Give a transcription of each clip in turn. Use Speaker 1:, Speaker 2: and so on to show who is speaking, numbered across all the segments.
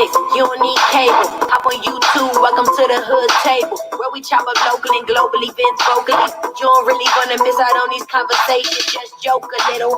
Speaker 1: Netflix, you don't need cable. Hop on YouTube, welcome to the hood table, where we chop up local and global events vocally. You don't really wanna miss out on these conversations. Just joke a little,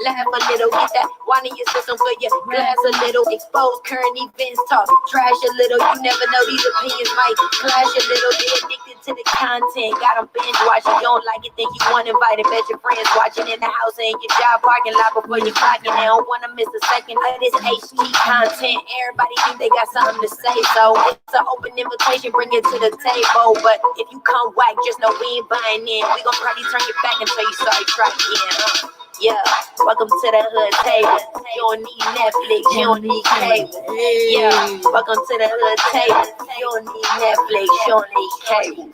Speaker 1: laugh a little, get that wine in your system for your glass a little. Expose current events, talk trash a little. You never know, these opinions might clash a little. Get addicted to the content, got them binge watching. You don't like it, think you want invited. Bet your friends watching in the house and your job parking lot before you clocking. They don't wanna miss a second of this HD content. Everybody think they got something to say, so it's an open invitation, bring it to the table. But if you come whack, just know we ain't buying in. We gon' probably turn your back until you sorry try again. Yeah, welcome to the hood table. You don't need Netflix, you don't need cable. Yeah, welcome to the hood table. You don't need Netflix, you don't need cable.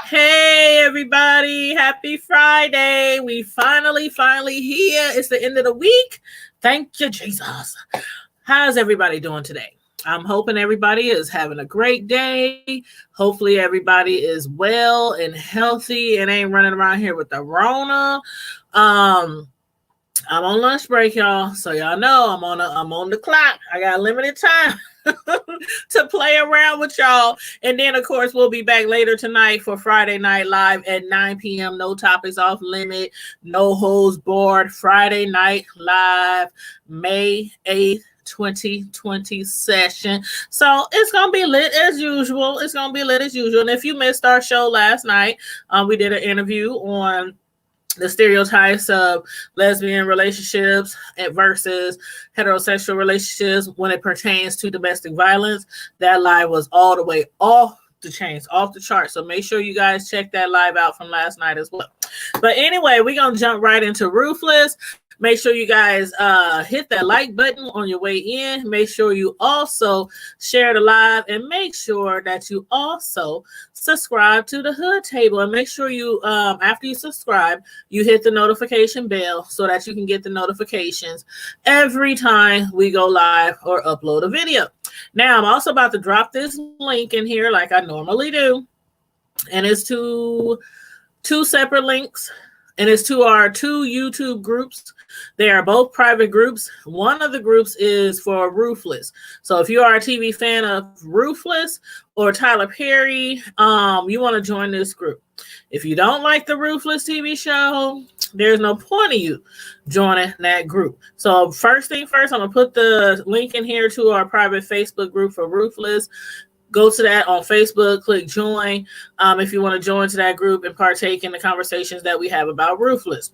Speaker 2: Hey everybody, happy Friday. We finally here. It's the end of the week. Thank you, Jesus. How's everybody doing today? I'm hoping everybody is having a great day. Hopefully everybody is well and healthy and ain't running around here with the Rona. I'm on lunch break, y'all. So y'all know I'm on the clock. I got limited time to play around with y'all. And then of course we'll be back later tonight for Friday Night Live at 9 p.m. No topics off limit, no holds barred. Friday Night Live, May 8th. 2020 session. So it's gonna be lit as usual. And if you missed our show last night, we did an interview on the stereotypes of lesbian relationships versus heterosexual relationships when it pertains to domestic violence. That live was all the way off the chains, off the chart. So make sure you guys check that live out from last night as well. But anyway, we're gonna jump right into Ruthless. Make sure you guys hit that like button on your way in. Make sure you also share the live, and make sure that you also subscribe to the Hood Table. And make sure you, after you subscribe, you hit the notification bell so that you can get the notifications every time we go live or upload a video. Now, I'm also about to drop this link in here like I normally do. And it's two separate links. And it's to our two YouTube groups. They are both private groups. One of the groups is for Ruthless. So if you are a TV fan of Ruthless or Tyler Perry, you want to join this group. If you don't like the Ruthless TV show, there's no point of you joining that group. So first thing first, I'm going to put the link in here to our private Facebook group for Ruthless. Go to that on Facebook, click join if you want to join to that group and partake in the conversations that we have about Ruthless.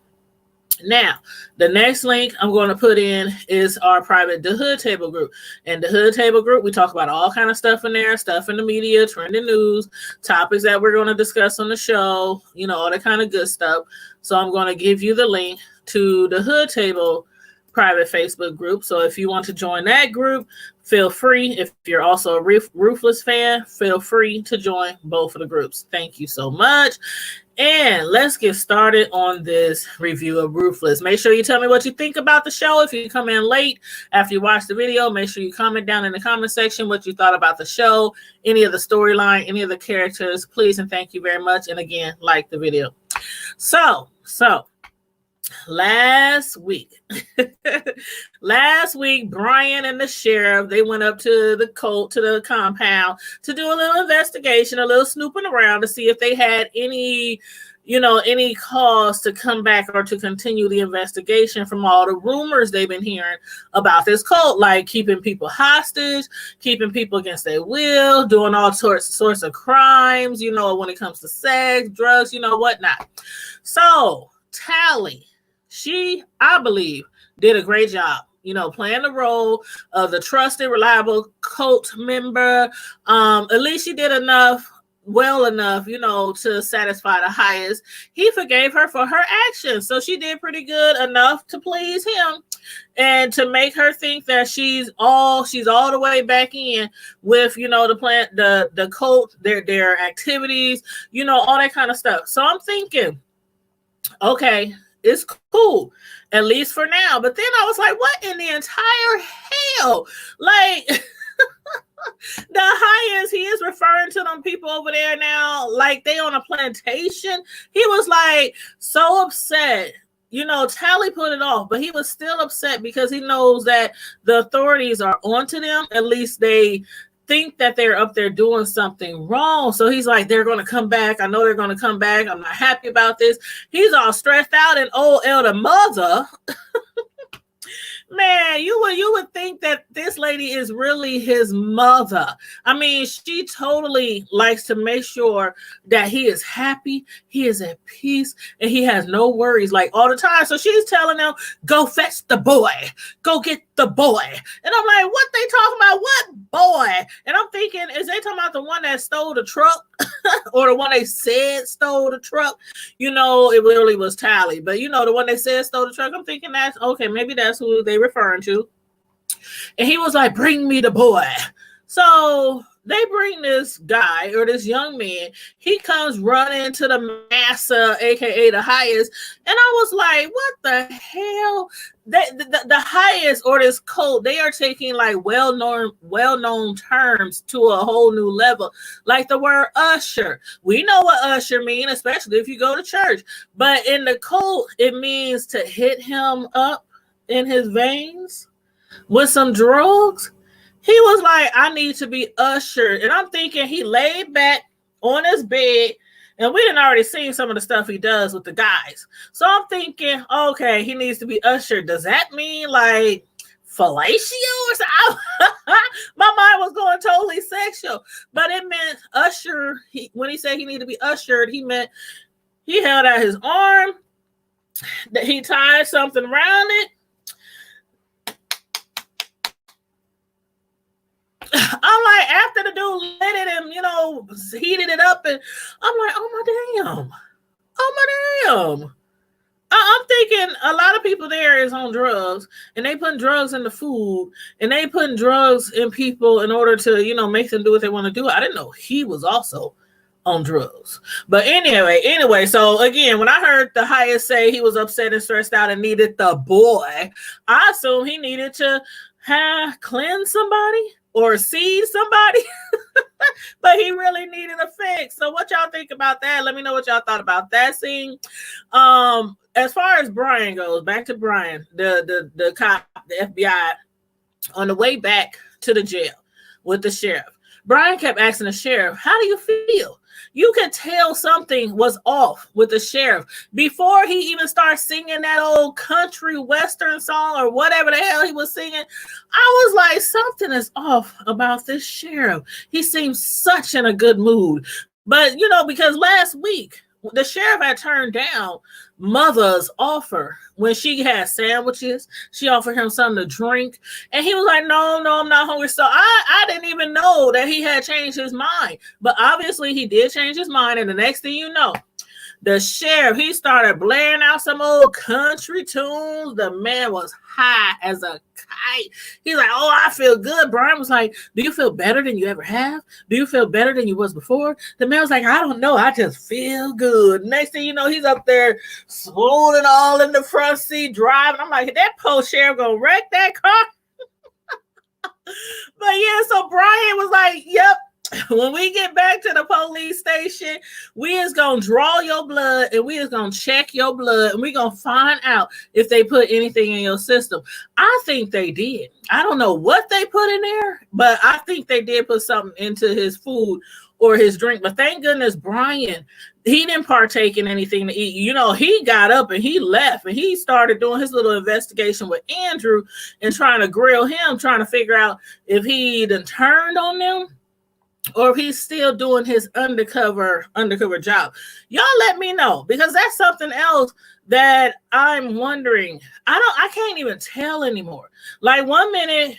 Speaker 2: Now, the next link I'm going to put in is our private The Hood Table group. And The Hood Table group, we talk about all kind of stuff in there, stuff in the media, trending news, topics that we're going to discuss on the show, you know, all that kind of good stuff. So I'm going to give you the link to The Hood Table private Facebook group. So if you want to join that group, feel free. If you're also a Ruthless fan, feel free to join both of the groups. Thank you so much. And let's get started on this review of Ruthless. Make sure you tell me what you think about the show. If you come in late after you watch the video, make sure you comment down in the comment section what you thought about the show, any of the storyline, any of the characters. Please and thank you very much. And again, like the video. So last week, Brian and the sheriff, they went up to the compound to do a little investigation, a little snooping around to see if they had any cause to come back or to continue the investigation from all the rumors they've been hearing about this cult, like keeping people hostage, keeping people against their will, doing all sorts of crimes, when it comes to sex, drugs, whatnot. So Tally, she, I believe, did a great job, playing the role of the trusted, reliable cult member. At least she did well enough, to satisfy the highest. He forgave her for her actions. So she did pretty good enough to please him and to make her think that she's all the way back in with, the cult, their activities, all that kind of stuff. So I'm thinking, okay, it's cool, at least for now. But then I was like, what in the entire hell? Like, the highest, he is referring referring to them people over there now like they on a plantation. He was like so upset. You know, Tally put it off, but he was still upset because he knows that the authorities are onto them. At least they think that they're up there doing something wrong. So he's like, they're going to come back. I know they're going to come back. I'm not happy about this. He's all stressed out, and old elder mother man, you would think that this lady is really his mother. I mean, she totally likes to make sure that he is happy, he is at peace, and he has no worries like all the time. So she's telling him, go fetch the boy, go get the boy. And I'm like, what they talking about? What boy? And I'm thinking, is they talking about the one that stole the truck or the one they said stole the truck? You know, it really was Tally, but you know, the one they said stole the truck, I'm thinking that's okay, maybe that's who they referring to. And he was like, bring me the boy. So they bring this guy or this young man. He comes running to the massa, aka the highest, and I was like, what the hell? The highest or this cult, they are taking like well-known terms to a whole new level, like the word usher. We know what usher means, especially if you go to church, but in the cult it means to hit him up in his veins with some drugs. He was like, I need to be ushered. And I'm thinking he laid back on his bed, and we didn't already seen some of the stuff he does with the guys. So I'm thinking, okay, he needs to be ushered. Does that mean like fellatio or something? My mind was going totally sexual, but it meant usher. When he said he needed to be ushered, he meant he held out his arm, that he tied something around it. I'm like, after the dude lit it and, you know, heated it up, and I'm like, oh my damn. I'm thinking a lot of people there is on drugs, and they putting drugs in the food, and they putting drugs in people in order to, you know, make them do what they want to do. I didn't know he was also on drugs. But anyway, so again, when I heard the highest say he was upset and stressed out and needed the boy, I assumed he needed to cleanse somebody or seed somebody. But he really needed a fix. So what y'all think about that? Let me know what y'all thought about that scene. As far as Brian goes, back to Brian, the cop, the FBI, on the way back to the jail with the sheriff, Brian kept asking the sheriff, how do you feel? You could tell something was off with the sheriff before he even started singing that old country western song or whatever the hell he was singing. I was like, something is off about this sheriff. He seems such in a good mood. But, you know, because last week, the sheriff had turned down Mother's offer when she had sandwiches. She offered him something to drink, and he was like, no, I'm not hungry. So I didn't even know that he had changed his mind. But obviously he did change his mind, and the next thing you know, the sheriff, he started blaring out some old country tunes. The man was high as a kite. He's like, oh, I feel good. Brian was like, do you feel better than you ever have? Do you feel better than you was before? The man was like, I don't know. I just feel good. Next thing you know, he's up there swooning all in the front seat driving. I'm like, that poor sheriff gonna wreck that car. But yeah, so Brian was like, yep. When we get back to the police station, we is going to draw your blood, and we is going to check your blood, and we going to find out if they put anything in your system. I think they did. I don't know what they put in there, but I think they did put something into his food or his drink. But thank goodness Brian, he didn't partake in anything to eat. You know, he got up and he left, and he started doing his little investigation with Andrew and trying to grill him, trying to figure out if he done turned on them, or if he's still doing his undercover job. Y'all let me know, because that's something else that I'm wondering. I can't even tell anymore. Like one minute,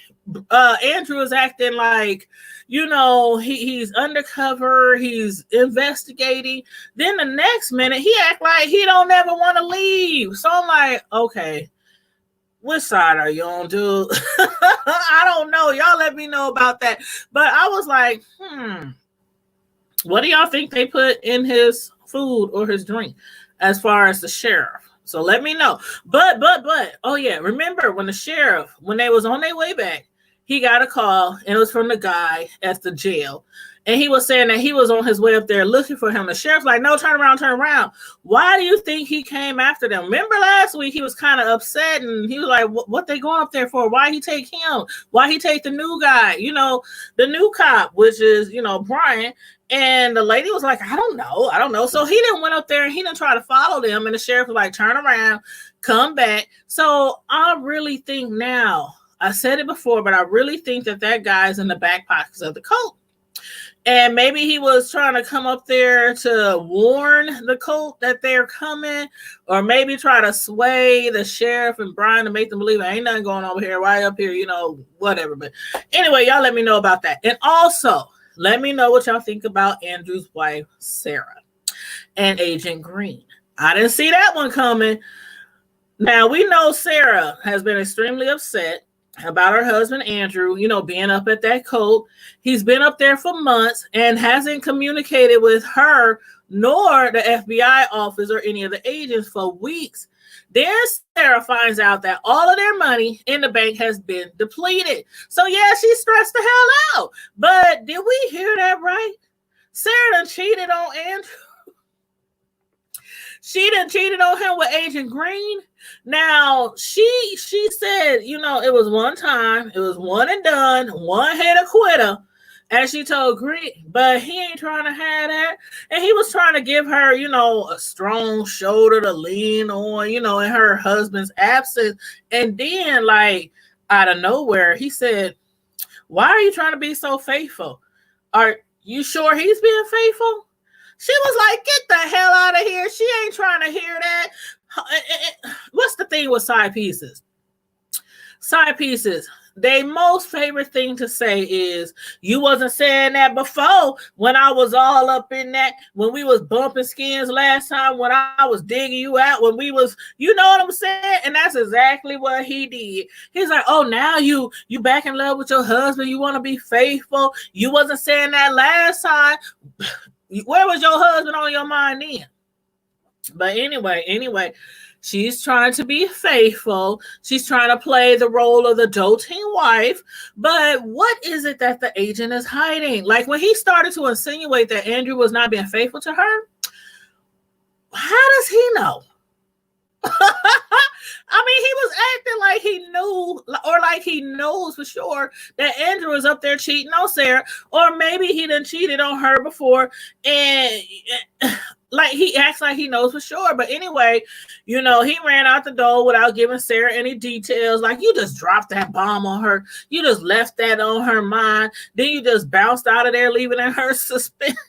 Speaker 2: Andrew is acting like, you know, he's undercover, he's investigating. Then the next minute, he act like he don't ever want to leave. So I'm like, okay, which side are you on, dude? I don't know. Y'all let me know about that. But I was like, what do y'all think they put in his food or his drink as far as the sheriff? So let me know. But, oh yeah, remember when the sheriff, when they was on their way back, he got a call, and it was from the guy at the jail. And he was saying that he was on his way up there looking for him. The sheriff's like, no, turn around, turn around. Why do you think he came after them? Remember last week he was kind of upset, and he was like, what they going up there for? Why he take him? Why he take the new guy? You know, the new cop, which is, you know, Brian. And the lady was like, I don't know. So he didn't went up there and he didn't try to follow them. And the sheriff was like, turn around, come back. So I really think now, I said it before, but I really think that guy's in the back pockets of the coat. And maybe he was trying to come up there to warn the cult that they're coming, or maybe try to sway the sheriff and Brian to make them believe ain't nothing going on over here, right up here, you know, whatever. But anyway, y'all let me know about that. And also, let me know what y'all think about Andrew's wife, Sarah, and Agent Green. I didn't see that one coming. Now, we know Sarah has been extremely upset about her husband, Andrew, you know, being up at that coat. He's been up there for months and hasn't communicated with her nor the FBI office or any of the agents for weeks. Then Sarah finds out that all of their money in the bank has been depleted. So, yeah, she's stressed the hell out. But did we hear that right? Sarah done cheated on Andrew. She done cheated on him with Agent Green. Now, she said, you know, it was one time, it was one and done, one hit a quitter, as she told Green, but he ain't trying to have that. And he was trying to give her, you know, a strong shoulder to lean on, you know, in her husband's absence. And then, like, out of nowhere, he said, why are you trying to be so faithful? Are you sure he's being faithful? She was like, get the hell out of here. She ain't trying to hear that. What's the thing with side pieces? Side pieces, their most favorite thing to say is, you wasn't saying that before when I was all up in that, when we was bumping skins last time, when I was digging you out, when we was, you know what I'm saying? And that's exactly what he did. He's like, oh, now you back in love with your husband. You want to be faithful. You wasn't saying that last time. Where was your husband on your mind then? But anyway, she's trying to be faithful. She's trying to play the role of the doting wife. But what is it that the agent is hiding? Like when he started to insinuate that Andrew was not being faithful to her, how does he know? I mean, he was acting like he knew, or like he knows for sure that Andrew is up there cheating on Sarah, or maybe he done cheated on her before, and like he acts like he knows for sure. But anyway, you know, he ran out the door without giving Sarah any details. Like, you just dropped that bomb on her. You just left that on her mind. Then you just bounced out of there, leaving her in suspense.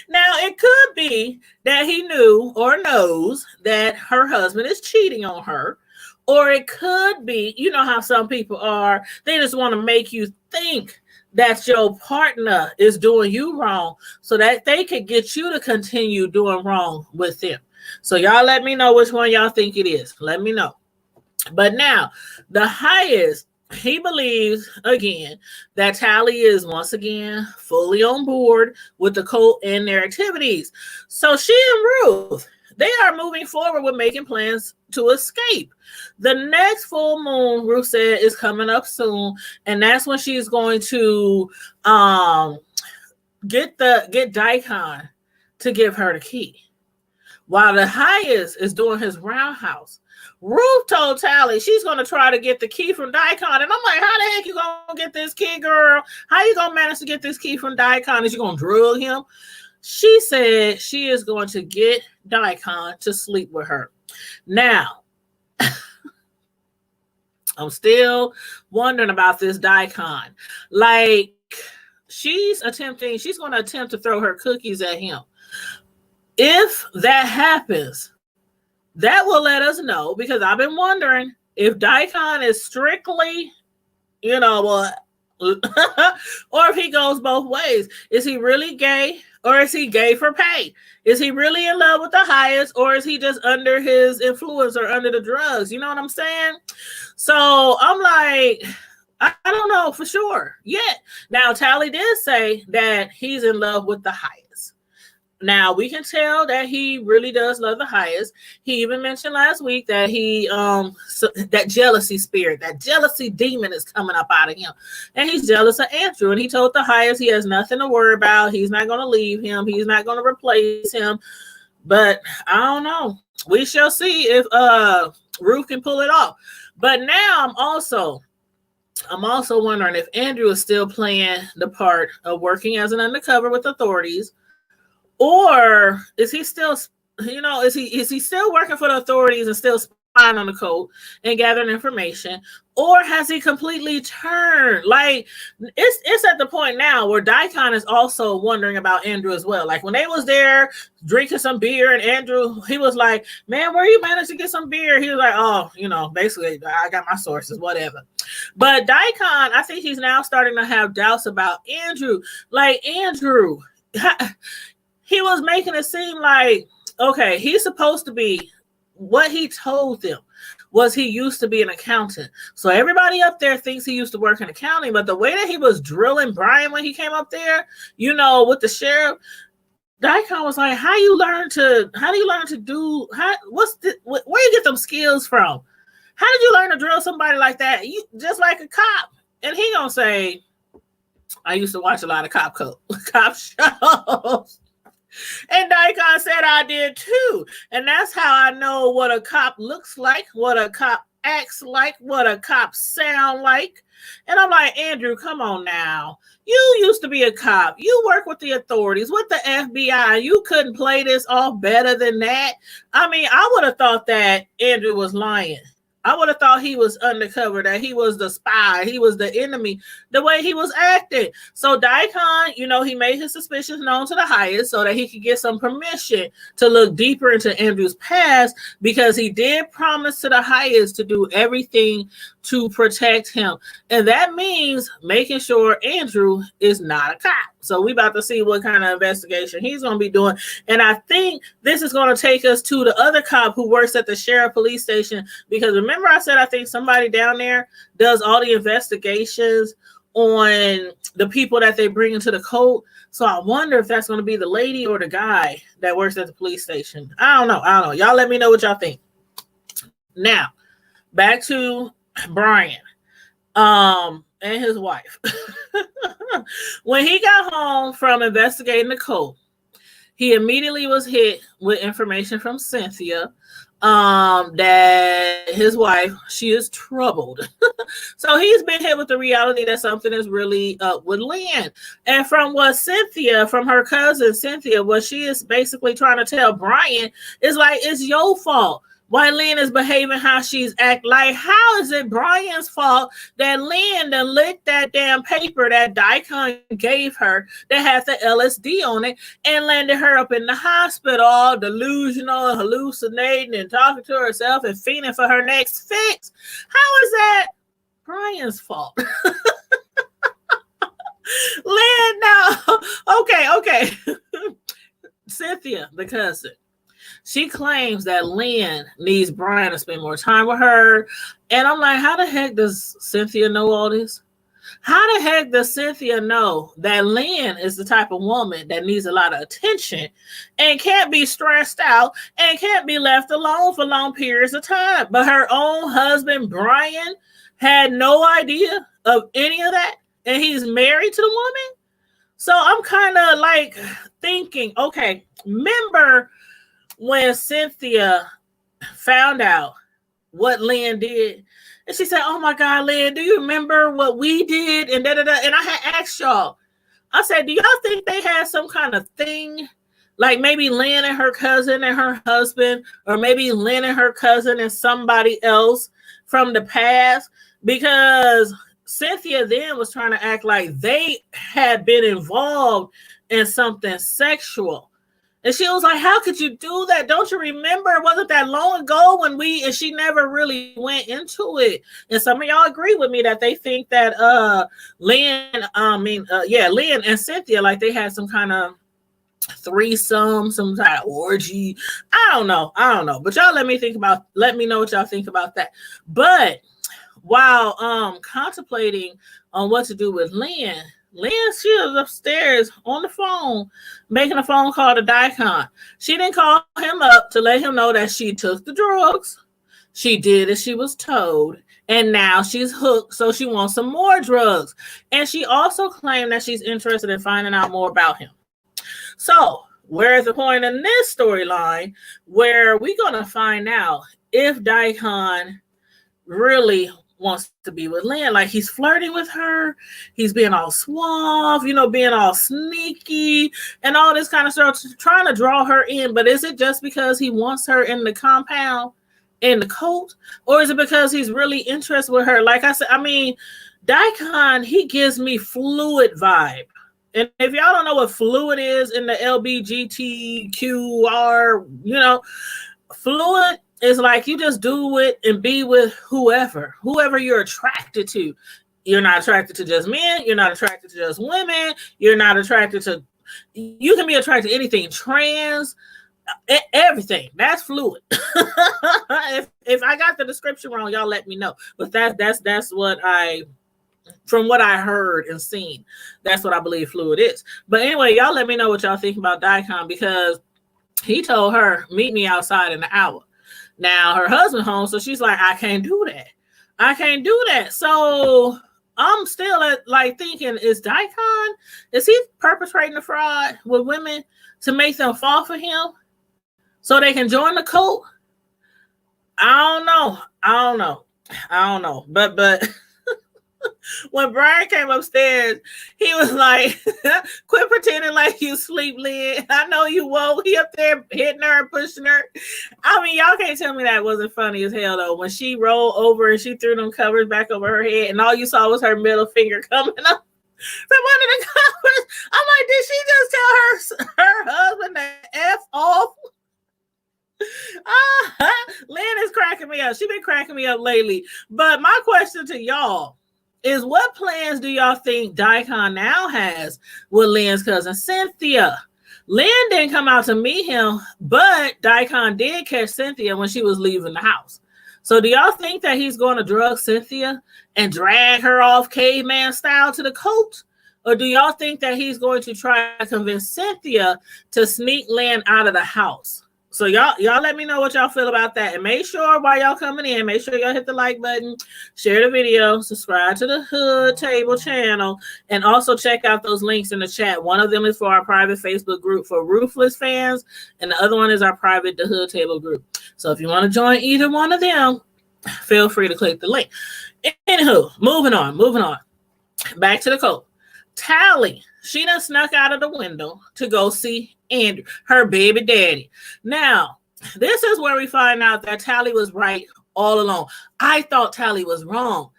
Speaker 2: Now, it could be that he knew or knows that her husband is cheating on her. Or it could be, you know how some people are, they just want to make you think that your partner is doing you wrong so that they could get you to continue doing wrong with them. So y'all let me know which one y'all think it is. Let me know. But now, the highest, he believes, again, that Tally is once again fully on board with the cult and their activities. So she and Ruth, they are moving forward with making plans to escape. The next full moon, Ruth said, is coming up soon, and that's when she's going to get Daikon to give her the key. While the highest is doing his roundhouse, Ruth told Tally she's going to try to get the key from Daikon. And I'm like, how the heck you going to get this key, girl? How you going to manage to get this key from Daikon? Is you going to drug him? She said she is going to get Daikon to sleep with her. Now, I'm still wondering about this Daikon. Like, she's going to attempt to throw her cookies at him. If that happens, that will let us know, because I've been wondering if Daikon is strictly, you know what, or if he goes both ways. Is he really gay, or is he gay for pay? Is he really in love with the highest, or is he just under his influence or under the drugs? You know what I'm saying? So I'm like, I don't know for sure yet. Now, Tally did say that he's in love with the highest. Now we can tell that he really does love the highest. He even mentioned last week that that jealousy spirit, that jealousy demon is coming up out of him. And he's jealous of Andrew. And he told the highest he has nothing to worry about. He's not going to leave him. He's not going to replace him. But I don't know. We shall see if Ruth can pull it off. But now I'm also wondering if Andrew is still playing the part of working as an undercover with authorities, or is he still, is he still working for the authorities and still spying on the code and gathering information, or has he completely turned? Like it's at the point now where Daikon is also wondering about Andrew as well. Like when they was there drinking some beer, and Andrew, he was like, "Man, where you managed to get some beer?" He was like, "Oh, basically I got my sources, whatever." But Daikon, I think he's now starting to have doubts about Andrew. Like Andrew, he was making it seem like, okay, he's supposed to be, what he told them was he used to be an accountant. So everybody up there thinks he used to work in accounting, but the way that he was drilling Brian when he came up there, with the sheriff, Daikon was like, how do you learn to do, where you get them skills from? How did you learn to drill somebody like that? You just like a cop. And he gonna say, I used to watch a lot of cop shows. And Daikon said I did too. And that's how I know what a cop looks like, what a cop acts like, what a cop sound like. And I'm like, Andrew, come on now. You used to be a cop. You work with the authorities, with the FBI. You couldn't play this off better than that. I mean, I would have thought that Andrew was lying. I would have thought he was undercover, that he was the spy, he was the enemy, the way he was acting. So Daikon, he made his suspicions known to the highest so that he could get some permission to look deeper into Andrew's past, because he did promise to the highest to do everything to protect him. And that means making sure Andrew is not a cop. So we about to see what kind of investigation he's going to be doing. And I think this is going to take us to the other cop who works at the sheriff police station, because remember I said I think somebody down there does all the investigations on the people that they bring into the code. So I wonder if that's going to be the lady or the guy that works at the police station. I don't know. Y'all let me know what y'all think. Now, back to Brian and his wife. When he got home from investigating the code, he immediately was hit with information from Cynthia that his wife, she is troubled. So he's been hit with the reality that something is really up with Lynn. And from her cousin Cynthia, what she is basically trying to tell Brian is like, it's your fault why Lynn is behaving how she's acting. Like, how is it Brian's fault that Lynn done licked that damn paper that Daikon gave her that has the LSD on it and landed her up in the hospital, all delusional and hallucinating and talking to herself and fiending for her next fix? How is that Brian's fault? Lynn, no. Okay. Cynthia, the cousin, she claims that Lynn needs Brian to spend more time with her. And I'm like, how the heck does Cynthia know all this? How the heck does Cynthia know that Lynn is the type of woman that needs a lot of attention and can't be stressed out and can't be left alone for long periods of time? But her own husband, Brian, had no idea of any of that. And he's married to the woman. So I'm kind of like thinking, okay, remember when Cynthia found out what Lynn did, and she said, oh my God, Lynn, do you remember what we did? And And I had asked y'all, I said, do y'all think they had some kind of thing? Like maybe Lynn and her cousin and her husband, or maybe Lynn and her cousin and somebody else from the past? Because Cynthia then was trying to act like they had been involved in something sexual. And she was like, how could you do that? Don't you remember? It wasn't that long ago and she never really went into it. And some of y'all agree with me that they think that Lynn and Cynthia, like they had some kind of threesome, some kind of orgy. I don't know. But y'all let me know what y'all think about that. But while contemplating on what to do with Lynn, Lynn, she was upstairs on the phone making a phone call to Daikon. She didn't call him up to let him know that she took the drugs. She did as she was told. And now she's hooked, so she wants some more drugs. And she also claimed that she's interested in finding out more about him. So, where's the point in this storyline where we're going to find out if Daikon really wants to be with Lynn? Like, he's flirting with her, he's being all suave, being all sneaky and all this kind of stuff, trying to draw her in. But is it just because he wants her in the compound, in the coat, or is it because he's really interested with her? Like I said, Daikon, he gives me fluid vibe. And if y'all don't know what fluid is in the LBGTQR, fluid is like you just do it and be with whoever you're attracted to. You're not attracted to just men. You're not attracted to just women. You're not attracted to, you can be attracted to anything, trans, everything. That's fluid. if I got the description wrong, y'all let me know. But that's what from what I heard and seen, that's what I believe fluid is. But anyway, y'all let me know what y'all think about Daikon, because he told her, meet me outside in an hour. Now her husband home, so she's like, I can't do that. So I'm still thinking, is Daikon, is he perpetrating a fraud with women to make them fall for him so they can join the cult? I don't know. But when Brian came upstairs, he was like, quit pretending like you sleep, Lynn. I know you woke. He up there hitting her and pushing her. Y'all can't tell me that wasn't funny as hell, though. When she rolled over and she threw them covers back over her head, and all you saw was her middle finger coming up from under the covers. I'm like, did she just tell her husband to F off? Lynn is cracking me up. She's been cracking me up lately. But my question to y'all is, what plans do y'all think Daikon now has with Lynn's cousin Cynthia? Lynn didn't come out to meet him, but Daikon did catch Cynthia when she was leaving the house. So do y'all think that he's going to drug Cynthia and drag her off caveman style to the coat? Or do y'all think that he's going to try to convince Cynthia to sneak Lynn out of the house? So y'all let me know what y'all feel about that. And make sure while y'all coming in, make sure y'all hit the like button, share the video, subscribe to the Hood Table channel, and also check out those links in the chat. One of them is for our private Facebook group for Ruthless fans, and the other one is our private The Hood Table group. So if you want to join either one of them, feel free to click the link. Anywho, moving on. Back to the code. Tally, she done snuck out of the window to go see Andrew, her baby daddy. Now, this is where we find out that Tally was right all along. I thought Tally was wrong.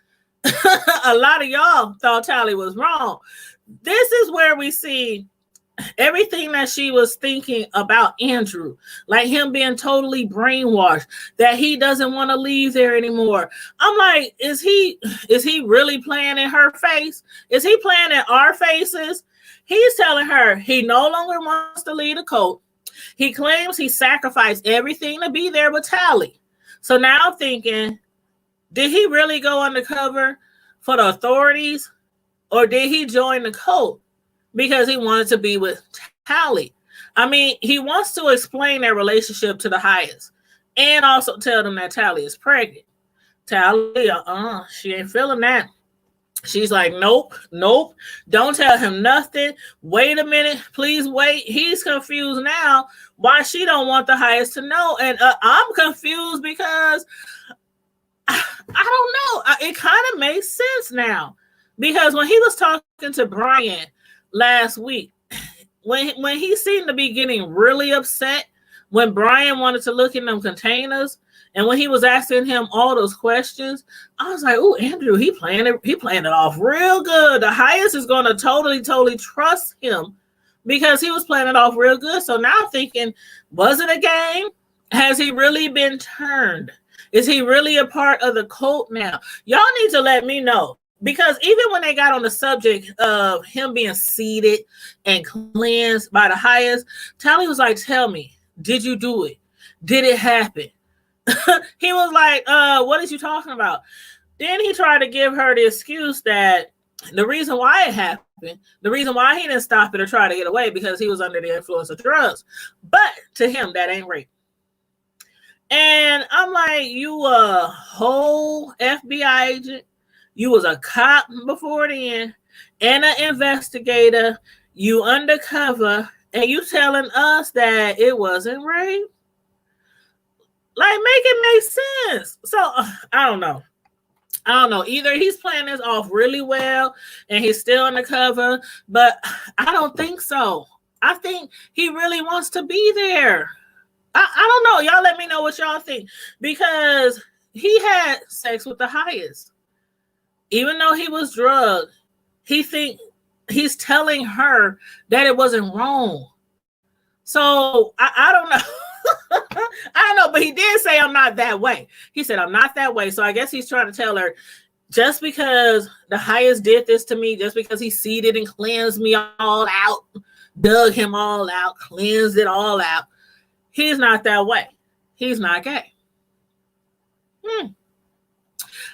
Speaker 2: A lot of y'all thought Tally was wrong. This is where we see everything that she was thinking about Andrew, like him being totally brainwashed, that he doesn't want to leave there anymore. I'm like, is he really playing in her face? Is he playing in our faces? He's telling her he no longer wants to leave the cult. He claims he sacrificed everything to be there with Tally. So now I'm thinking, did he really go undercover for the authorities, or did he join the cult because he wanted to be with Tally? He wants to explain their relationship to the highest and also tell them that Tally is pregnant. Tally, she ain't feeling that. She's like, nope. Don't tell him nothing. Wait a minute. Please wait. He's confused now why she don't want the highest to know. And I'm confused because I don't know. It kind of makes sense now. Because when he was talking to Brian last week, when he seemed to be getting really upset when Brian wanted to look in them containers, and when he was asking him all those questions, I was like, "Oh, Andrew, he playing it off real good. The highest is going to totally trust him because he was playing it off real good." So now I'm thinking, was it a game? Has he really been turned? Is he really a part of the cult now? Y'all need to let me know. Because even when they got on the subject of him being seated and cleansed by the highest, Tally was like, tell me, did you do it? Did it happen? He was like, what is you talking about? Then he tried to give her the excuse that the reason why it happened The reason why he didn't stop it or try to get away because he was under the influence of drugs. But to him, that ain't rape. And I'm like, you a whole FBI agent. You was a cop before then and an investigator. You undercover and you telling us that it wasn't rape. Like, make it make sense. So I don't know. Either he's playing this off really well and he's still undercover, but I don't think so. I think he really wants to be there. I don't know. Y'all let me know what y'all think, because he had sex with the highest. Even though he was drugged, he's telling her that it wasn't wrong. So I don't know. I don't know, but he did say, I'm not that way. He said, I'm not that way. So I guess he's trying to tell her, just because the highest did this to me, just because he seeded and cleansed me all out, dug him all out, cleansed it all out, he's not that way. He's not gay.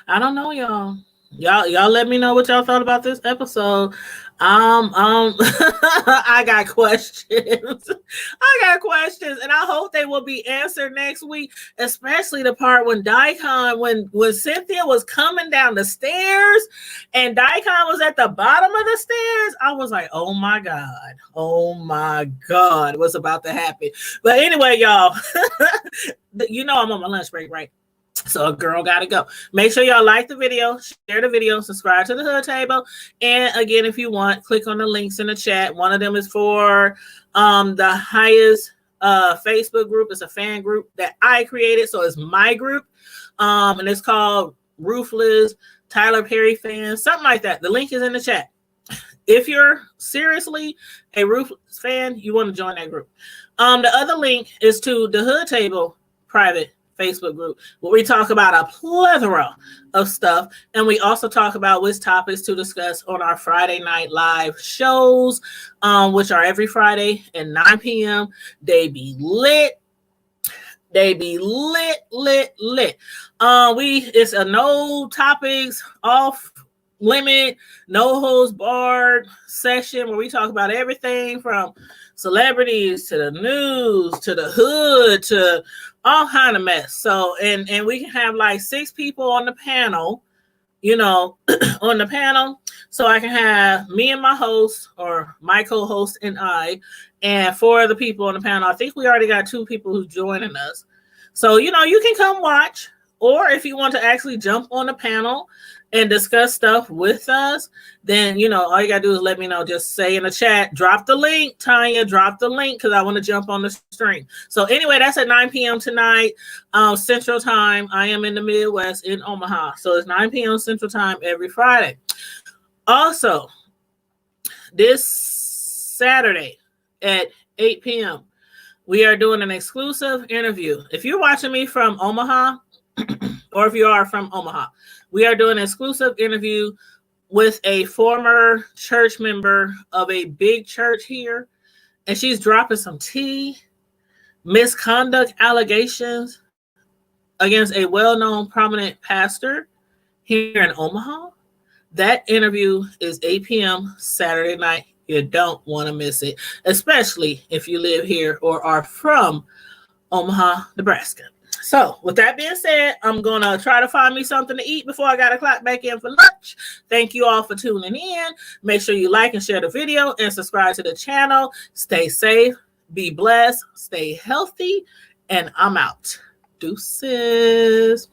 Speaker 2: I don't know, y'all. Y'all let me know what y'all thought about this episode. I got questions. And I hope they will be answered next week, especially the part when Daikon, when Cynthia was coming down the stairs and Daikon was at the bottom of the stairs. I was like, oh my God, what's about to happen? But anyway, y'all, you know I'm on my lunch break, right? So a girl gotta go. Make sure y'all like the video, share the video, subscribe to the Hood Table. And again, if you want, click on the links in the chat. One of them is for the highest Facebook group. It's a fan group that I created. So it's my group. And it's called Ruthless, Tyler Perry fans, something like that. The link is in the chat. If you're seriously a Ruthless fan, you want to join that group. The other link is to the Hood Table private Facebook group, where we talk about a plethora of stuff, and we also talk about which topics to discuss on our Friday night live shows, which are every Friday at 9 p.m. They be lit. It's a no topics off limit, no holds barred session where we talk about everything from celebrities to the news to the hood to all kind of mess. So and we can have like 6 people on the panel, on the panel. So I can have me and my host, or my co-host and I, and 4 other people on the panel. I think we already got 2 people who's joining us. So you can come watch, or if you want to actually jump on the panel and discuss stuff with us, then, all you got to do is let me know. Just say in the chat, drop the link, Tanya, drop the link, because I want to jump on the stream. So anyway, that's at 9 p.m. tonight, Central Time. I am in the Midwest in Omaha. So it's 9 p.m. Central Time every Friday. Also, this Saturday at 8 p.m., we are doing an exclusive interview. If you're watching me from Omaha, or if you are from Omaha, we are doing an exclusive interview with a former church member of a big church here, and she's dropping some tea, misconduct allegations against a well-known prominent pastor here in Omaha. That interview is 8 p.m. Saturday night. You don't want to miss it, especially if you live here or are from Omaha, Nebraska. So with that being said, I'm going to try to find me something to eat before I got to clock back in for lunch. Thank you all for tuning in. Make sure you like and share the video and subscribe to the channel. Stay safe, be blessed, stay healthy, and I'm out. Deuces.